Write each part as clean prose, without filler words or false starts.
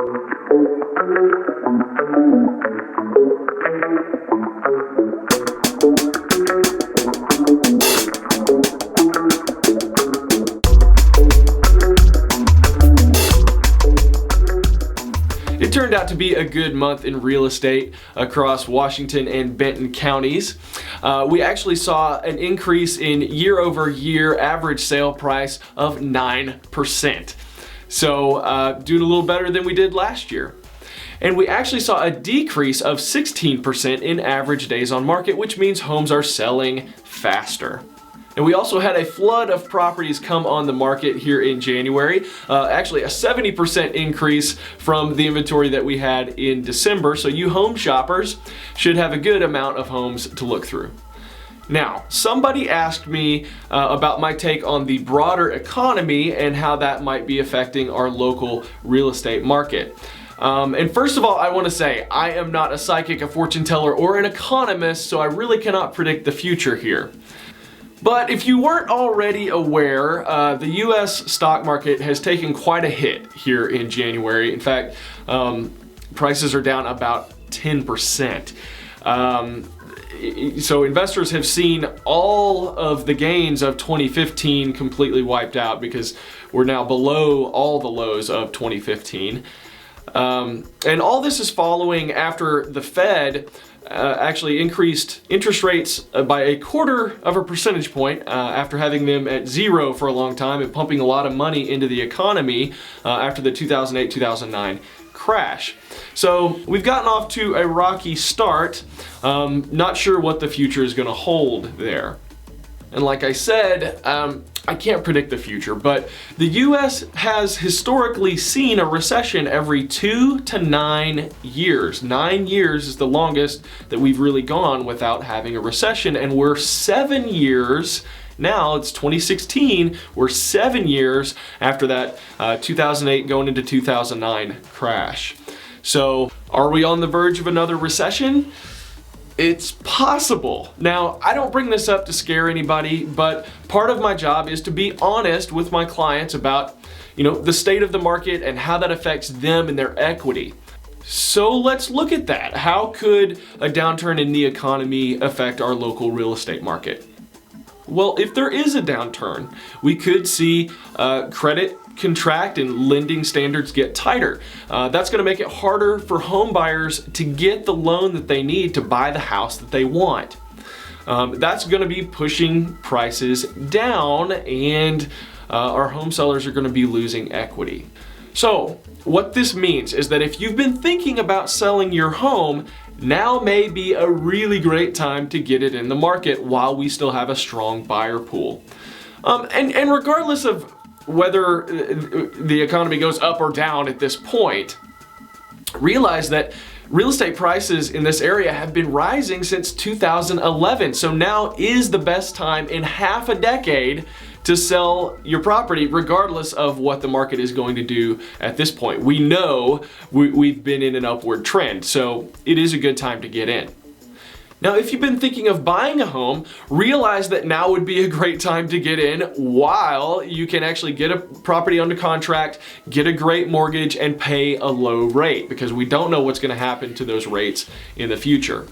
It turned out to be a good month in real estate across Washington and Benton Counties. We actually saw an increase in year-over-year average sale price of 9%. So doing a little better than we did last year. And we actually saw a decrease of 16% in average days on market, which means homes are selling faster. And we also had a flood of properties come on the market here in January. Actually a 70% increase from the inventory that we had in December. So you home shoppers should have a good amount of homes to look through. Now, somebody asked me about my take on the broader economy and how that might be affecting our local real estate market. And first of all, I want to say I am not a psychic, a fortune teller, or an economist, so I really cannot predict the future here. But if you weren't already aware, the US stock market has taken quite a hit here in January. In fact, prices are down about 10%. So investors have seen all of the gains of 2015 completely wiped out because we're now below all the lows of 2015. And all this is following after the Fed actually increased interest rates by 1/4 percentage point after having them at zero for a long time and pumping a lot of money into the economy after the 2008-2009 crash. So we've gotten off to a rocky start. Not sure what the future is going to hold there. And like I said, I can't predict the future, but the US has historically seen a recession every 2 to 9 years. 9 years is the longest that we've really gone without having a recession, and we're 7 years now. It's 2016. We're 7 years after that 2008 going into 2009 crash. So are we on the verge of another recession? It's possible. Now, I don't bring this up to scare anybody, but part of my job is to be honest with my clients about, the state of the market and how that affects them and their equity. So let's look at that. How could a downturn in the economy affect our local real estate market? Well, if there is a downturn, we could see credit contract and lending standards get tighter. That's going to make it harder for home buyers to get the loan that they need to buy the house that they want. That's going to be pushing prices down, and our home sellers are going to be losing equity. So what this means is that if you've been thinking about selling your home, now may be a really great time to get it in the market while we still have a strong buyer pool. And regardless of whether the economy goes up or down at this point, realize that real estate prices in this area have been rising since 2011. So now is the best time in half a decade to sell your property, regardless of what the market is going to do at this point. We know we've been in an upward trend, so it is a good time to get in. Now, if you've been thinking of buying a home, realize that now would be a great time to get in while you can actually get a property under contract, get a great mortgage, and pay a low rate, because we don't know what's going to happen to those rates in the future.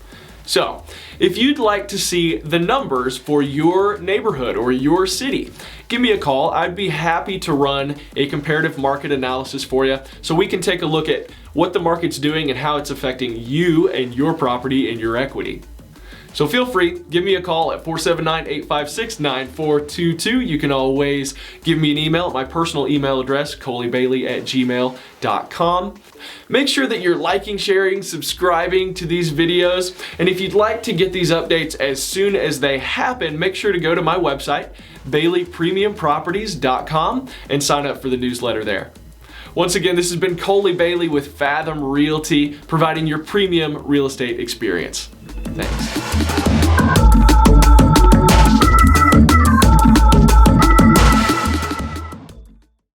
So, if you'd like to see the numbers for your neighborhood or your city, give me a call. I'd be happy to run a comparative market analysis for you so we can take a look at what the market's doing and how it's affecting you and your property and your equity. So feel free, give me a call at 479-856-9422. You can always give me an email at my personal email address, coleybailey@gmail.com. Make sure that you're liking, sharing, subscribing to these videos. And if you'd like to get these updates as soon as they happen, make sure to go to my website, baileypremiumproperties.com, and sign up for the newsletter there. Once again, this has been Coley Bailey with Fathom Realty, providing your premium real estate experience. Thanks.